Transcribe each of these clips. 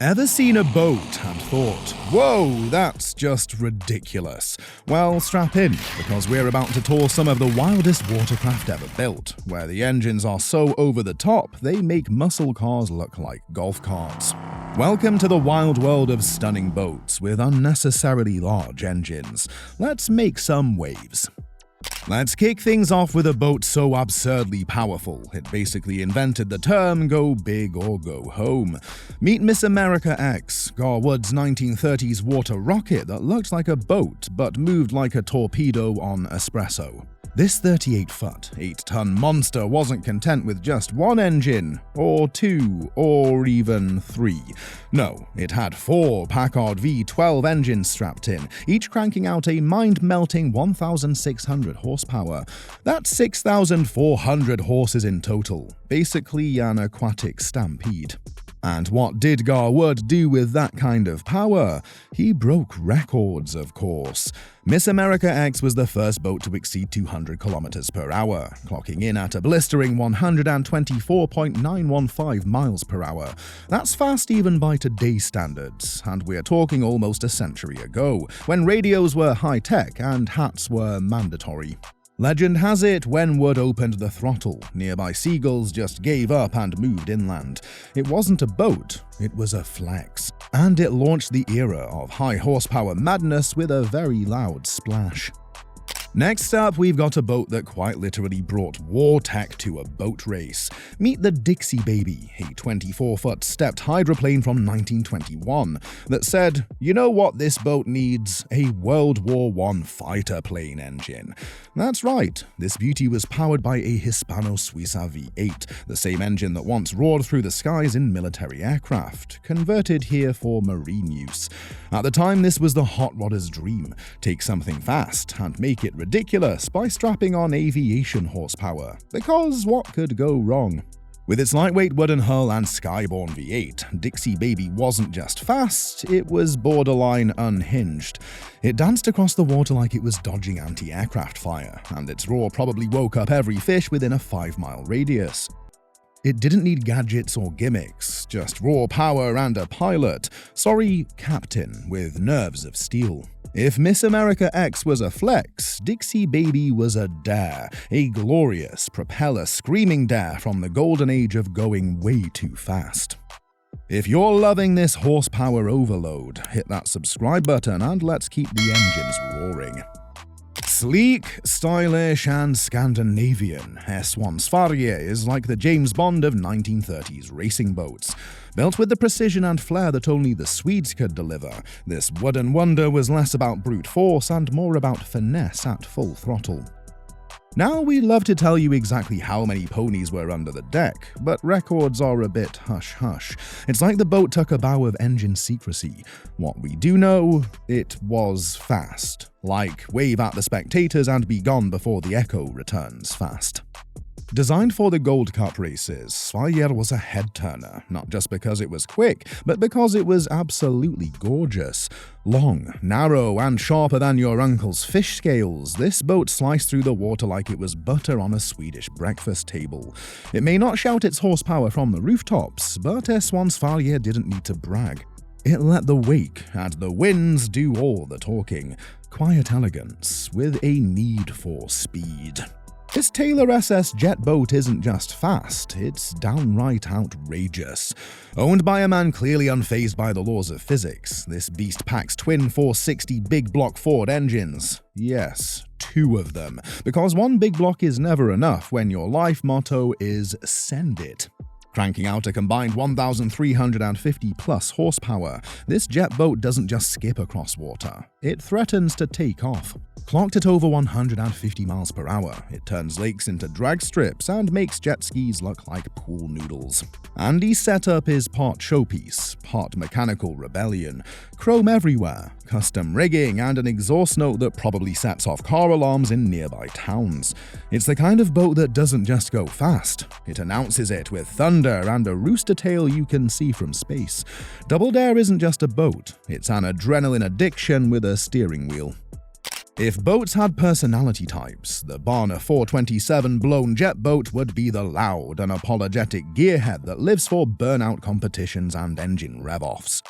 Ever seen a boat and thought, whoa, that's just ridiculous? Well, strap in, because we're about to tour some of the wildest watercraft ever built, where the engines are so over the top they make muscle cars look like golf carts. Welcome to the wild world of stunning boats with unnecessarily large engines. Let's make some waves. Let's kick things off with a boat so absurdly powerful, it basically invented the term go big or go home. Meet Miss America X, Garwood's 1930s water rocket that looked like a boat but moved like a torpedo on espresso. This 38-foot, 8-ton monster wasn't content with just one engine, or two, or even three. No, it had 4 Packard V12 engines strapped in, each cranking out a mind-melting 1,600 horsepower. That's 6,400 horses in total, basically an aquatic stampede. And what did Garwood do with that kind of power? He broke records, of course. Miss America X was the first boat to exceed 200 kilometers per hour, clocking in at a blistering 124.915 miles per hour. That's fast even by today's standards, and we're talking almost a century ago, when radios were high-tech and hats were mandatory. Legend has it, when Wood opened the throttle, nearby seagulls just gave up and moved inland. It wasn't a boat, it was a flex. And it launched the era of high horsepower madness with a very loud splash. Next up, we've got a boat that quite literally brought war tech to a boat race. Meet the Dixie Baby, a 24-foot stepped hydroplane from 1921 that said, you know what this boat needs? A World War I fighter plane engine. That's right, this beauty was powered by a Hispano-Suiza V8, the same engine that once roared through the skies in military aircraft, converted here for marine use. At the time, this was the hot rodder's dream. Take something fast and make it ridiculous by strapping on aviation horsepower, because what could go wrong? With its lightweight wooden hull and Skyborne V8, Dixie Baby wasn't just fast, it was borderline unhinged. It danced across the water like it was dodging anti-aircraft fire, and its roar probably woke up every fish within a 5-mile radius. It didn't need gadgets or gimmicks, just raw power and a pilot. Sorry, captain, with nerves of steel. If Miss America X was a flex, Dixie Baby was a dare, a glorious, propeller-screaming dare from the golden age of going way too fast. If you're loving this horsepower overload, hit that subscribe button and let's keep the engines roaring. Sleek, stylish, and Scandinavian, Swanson Farier is like the James Bond of 1930s racing boats. Built with the precision and flair that only the Swedes could deliver, this wooden wonder was less about brute force and more about finesse at full throttle. Now, we love to tell you exactly how many ponies were under the deck, but records are a bit hush-hush. It's like the boat took a bow of engine secrecy. What we do know, it was fast. Like, wave at the spectators and be gone before the echo returns fast. Designed for the Gold Cup races, Farier was a head-turner, not just because it was quick, but because it was absolutely gorgeous. Long, narrow, and sharper than your uncle's fish scales, this boat sliced through the water like it was butter on a Swedish breakfast table. It may not shout its horsepower from the rooftops, but Swanson Farier didn't need to brag. It let the wake and the winds do all the talking. Quiet elegance with a need for speed. This Taylor SS Jetboat isn't just fast, it's downright outrageous. Owned by a man clearly unfazed by the laws of physics, this beast packs twin 460 big block Ford engines. Yes, 2 of them, because one big block is never enough when your life motto is send it. Cranking out a combined 1,350 plus horsepower, this jet boat doesn't just skip across water, it threatens to take off. Clocked at over 150 miles per hour, it turns lakes into drag strips and makes jet skis look like pool noodles. Andy's setup is part showpiece, part mechanical rebellion, chrome everywhere, custom rigging, and an exhaust note that probably sets off car alarms in nearby towns. It's the kind of boat that doesn't just go fast, it announces it with thunder and a rooster tail you can see from space. Double Dare isn't just a boat, it's an adrenaline addiction with a steering wheel. If boats had personality types, the Barner 427 blown Jetboat would be the loud, unapologetic gearhead that lives for burnout competitions and engine rev-offs.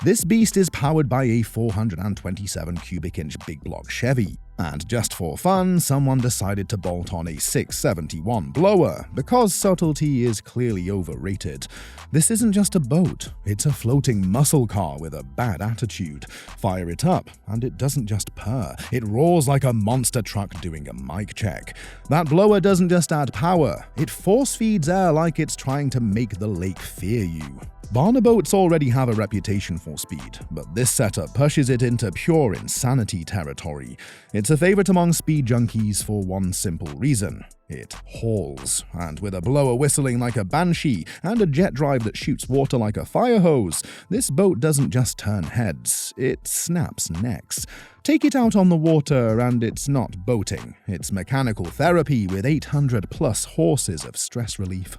This beast is powered by a 427 cubic inch big block Chevy, and just for fun, someone decided to bolt on a 671 blower, because subtlety is clearly overrated. This isn't just a boat, it's a floating muscle car with a bad attitude. Fire it up, and it doesn't just purr, it roars like a monster truck doing a mic check. That blower doesn't just add power, it force feeds air like it's trying to make the lake fear you. Barner boats already have a reputation for speed, but this setup pushes it into pure insanity territory. It's a favorite among speed junkies for one simple reason. It hauls, and with a blower whistling like a banshee and a jet drive that shoots water like a fire hose, this boat doesn't just turn heads, it snaps necks. Take it out on the water and it's not boating, it's mechanical therapy with 800 plus horses of stress relief.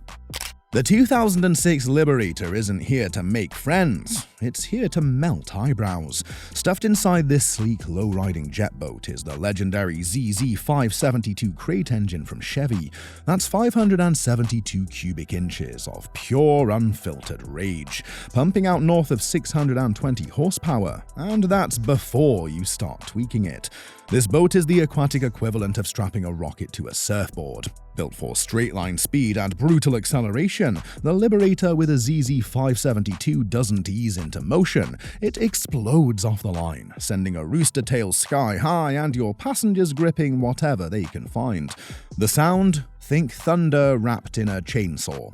The 2006 Liberator isn't here to make friends, it's here to melt eyebrows. Stuffed inside this sleek, low-riding jetboat is the legendary ZZ572 crate engine from Chevy. That's 572 cubic inches of pure, unfiltered rage, pumping out north of 620 horsepower, and that's before you start tweaking it. This boat is the aquatic equivalent of strapping a rocket to a surfboard. Built for straight-line speed and brutal acceleration, the Liberator with a ZZ572 doesn't ease into motion. It explodes off the line, sending a rooster tail sky high and your passengers gripping whatever they can find. The sound? Think thunder wrapped in a chainsaw.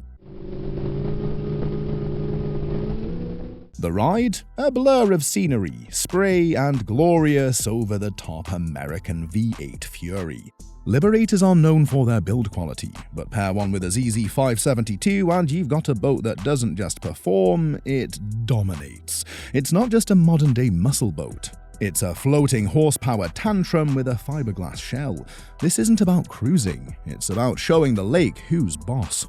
The ride? A blur of scenery, spray, and glorious over-the-top American V8 fury. Liberators are known for their build quality, but pair one with a ZZ572 and you've got a boat that doesn't just perform, it dominates. It's not just a modern-day muscle boat. It's a floating horsepower tantrum with a fiberglass shell. This isn't about cruising, it's about showing the lake who's boss.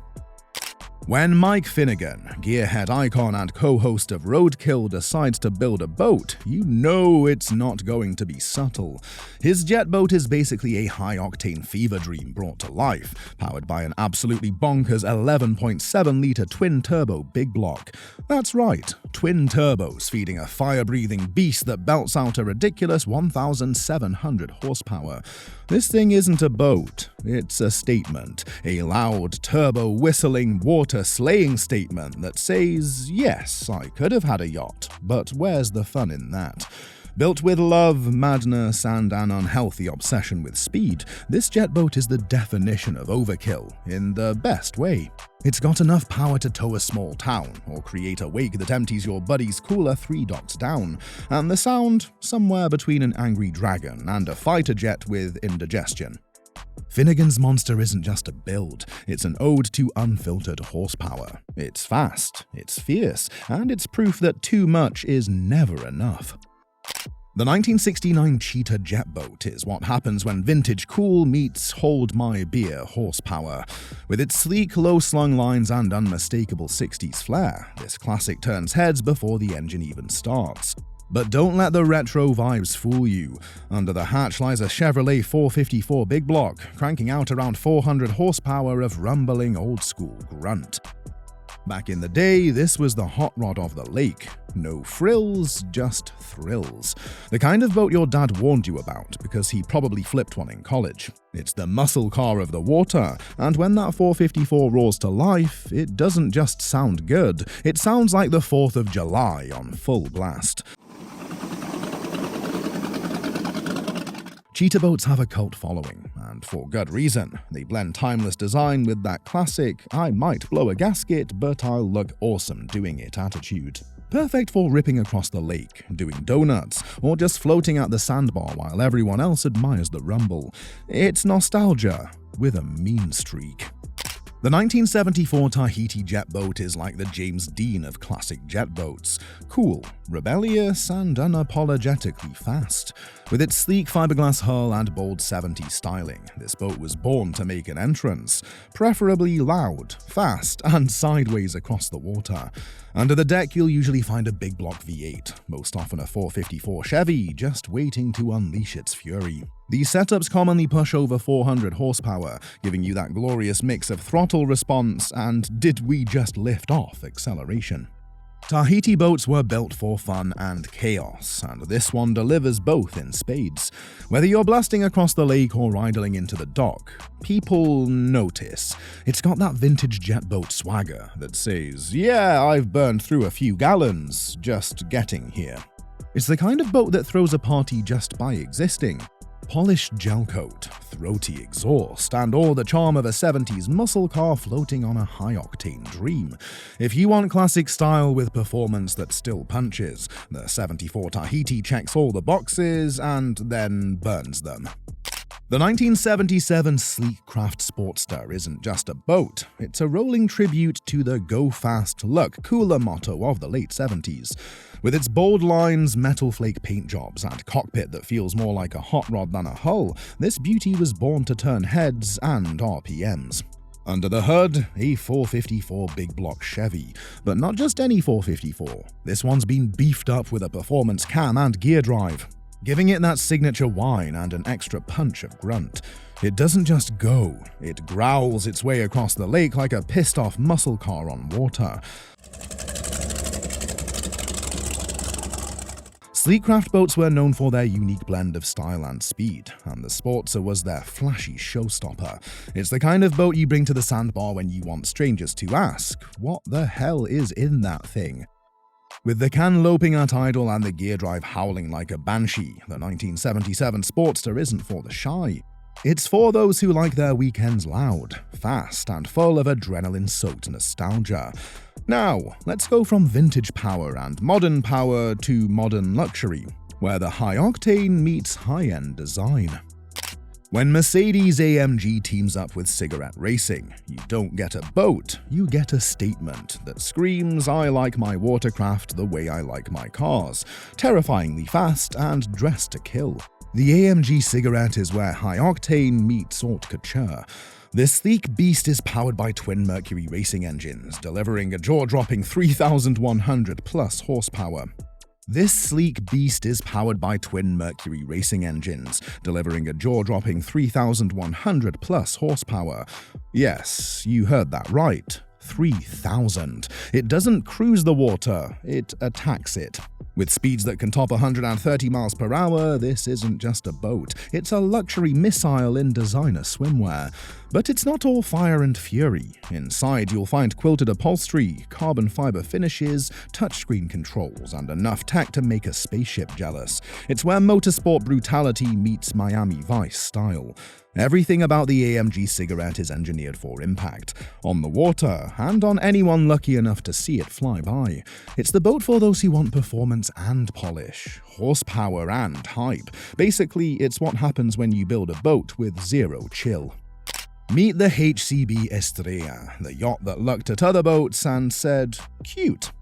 When Mike Finnegan, gearhead icon and co-host of Roadkill, decides to build a boat, you know it's not going to be subtle. His Jetboat is basically a high-octane fever dream brought to life, powered by an absolutely bonkers 11.7-liter twin-turbo big block. That's right, twin turbos feeding a fire-breathing beast that belts out a ridiculous 1,700 horsepower. This thing isn't a boat, it's a statement, a loud, turbo-whistling, water-slaying statement that says, yes, I could have had a yacht, but where's the fun in that? Built with love, madness, and an unhealthy obsession with speed, this Jetboat is the definition of overkill, in the best way. It's got enough power to tow a small town, or create a wake that empties your buddy's cooler 3 dots down, and the sound? Somewhere between an angry dragon and a fighter jet with indigestion. Finnegan's monster isn't just a build, it's an ode to unfiltered horsepower. It's fast, it's fierce, and it's proof that too much is never enough. The 1969 Cheetah Jetboat is what happens when vintage cool meets hold my beer horsepower. With its sleek, low-slung lines and unmistakable 60s flair, this classic turns heads before the engine even starts. But don't let the retro vibes fool you. Under the hatch lies a Chevrolet 454 big block, cranking out around 400 horsepower of rumbling old-school grunt. Back in the day, this was the hot rod of the lake. No frills, just thrills. The kind of boat your dad warned you about because he probably flipped one in college. It's the muscle car of the water, and when that 454 roars to life, it doesn't just sound good, it sounds like the 4th of July on full blast. Cheetah boats have a cult following, and for good reason. They blend timeless design with that classic, I might blow a gasket, but I'll look awesome doing it attitude. Perfect for ripping across the lake, doing donuts, or just floating at the sandbar while everyone else admires the rumble. It's nostalgia, with a mean streak. The 1974 Tahiti Jetboat is like the James Dean of classic jetboats. Cool, rebellious, and unapologetically fast. With its sleek fiberglass hull and bold 70s styling, this boat was born to make an entrance, preferably loud, fast, and sideways across the water. Under the deck, you'll usually find a big block V8, most often a 454 Chevy, just waiting to unleash its fury. These setups commonly push over 400 horsepower, giving you that glorious mix of throttle response and did we just lift off acceleration. Tahiti boats were built for fun and chaos, and this one delivers both in spades. Whether you're blasting across the lake or idling into the dock, people notice. It's got that vintage Jetboat swagger that says, "Yeah, I've burned through a few gallons, just getting here." It's the kind of boat that throws a party just by existing. Polished gel coat, throaty exhaust, and all the charm of a 70s muscle car floating on a high-octane dream. If you want classic style with performance that still punches, the 74 Tahiti checks all the boxes and then burns them. The 1977 sleek craft Sportster isn't just a boat, it's a rolling tribute to the go fast, look cooler motto of the late 70s. With its bold lines, metal flake paint jobs, and cockpit that feels more like a hot rod than a hull, this beauty was born to turn heads and RPMs. Under the hood, a 454 big block Chevy, but not just any 454. This one's been beefed up with a performance cam and gear drive, giving it that signature whine and an extra punch of grunt. It doesn't just go, it growls its way across the lake like a pissed-off muscle car on water. Sleek craft boats were known for their unique blend of style and speed, and the Sportster was their flashy showstopper. It's the kind of boat you bring to the sandbar when you want strangers to ask, "What the hell is in that thing?" With the can loping at idle and the gear drive howling like a banshee, the 1977 Sportster isn't for the shy. It's for those who like their weekends loud, fast, and full of adrenaline-soaked nostalgia. Now, let's go from vintage power and modern power to modern luxury, where the high-octane meets high-end design. When Mercedes-AMG teams up with cigarette racing, you don't get a boat, you get a statement that screams, "I like my watercraft the way I like my cars," terrifyingly fast and dressed to kill. The AMG cigarette is where high-octane meets haute couture. This sleek beast is powered by twin Mercury racing engines, delivering a jaw-dropping 3,100 plus horsepower. This sleek beast is powered by twin Mercury racing engines, delivering a jaw-dropping 3,100 plus horsepower. Yes, you heard that right. 3,000. It doesn't cruise the water, it attacks it. With speeds that can top 130 miles per hour, this isn't just a boat, it's a luxury missile in designer swimwear. But it's not all fire and fury. Inside you'll find quilted upholstery, carbon fiber finishes, touchscreen controls, and enough tech to make a spaceship jealous. It's where motorsport brutality meets Miami Vice style. Everything about the AMG cigarette is engineered for impact, on the water, and on anyone lucky enough to see it fly by. It's the boat for those who want performance and polish, horsepower and hype. Basically, it's what happens when you build a boat with zero chill. Meet the HCB Estrea, the yacht that looked at other boats and said, "Cute."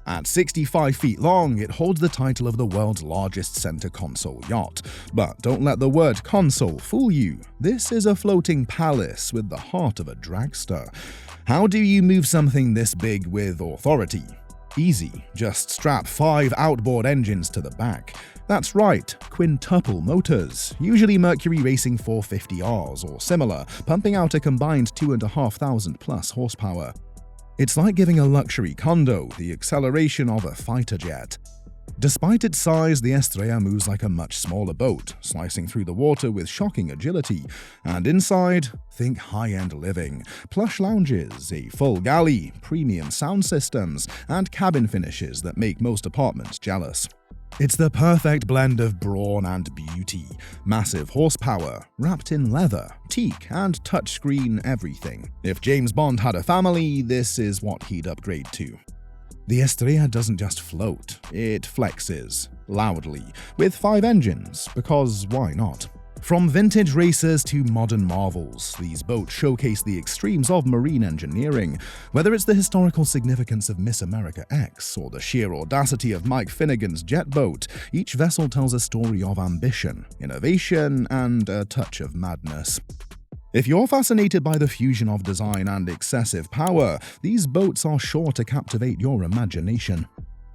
At 65 feet long, it holds the title of the world's largest center console yacht. But don't let the word console fool you. This is a floating palace with the heart of a dragster. How do you move something this big with authority? Easy, just strap 5 outboard engines to the back. That's right, quintuple motors, usually Mercury Racing 450Rs or similar, pumping out a combined 2,500 plus horsepower. It's like giving a luxury condo the acceleration of a fighter jet. Despite its size, the Estrea moves like a much smaller boat, slicing through the water with shocking agility. And inside, think high-end living, plush lounges, a full galley, premium sound systems, and cabin finishes that make most apartments jealous. It's the perfect blend of brawn and beauty, massive horsepower, wrapped in leather, teak, and touchscreen everything. If James Bond had a family, this is what he'd upgrade to. The Estrea doesn't just float, it flexes, loudly, with 5 engines, because why not? From vintage racers to modern marvels, these boats showcase the extremes of marine engineering. Whether it's the historical significance of Miss America X or the sheer audacity of Mike Finnegan's Jetboat, each vessel tells a story of ambition, innovation, and a touch of madness. If you're fascinated by the fusion of design and excessive power, these boats are sure to captivate your imagination.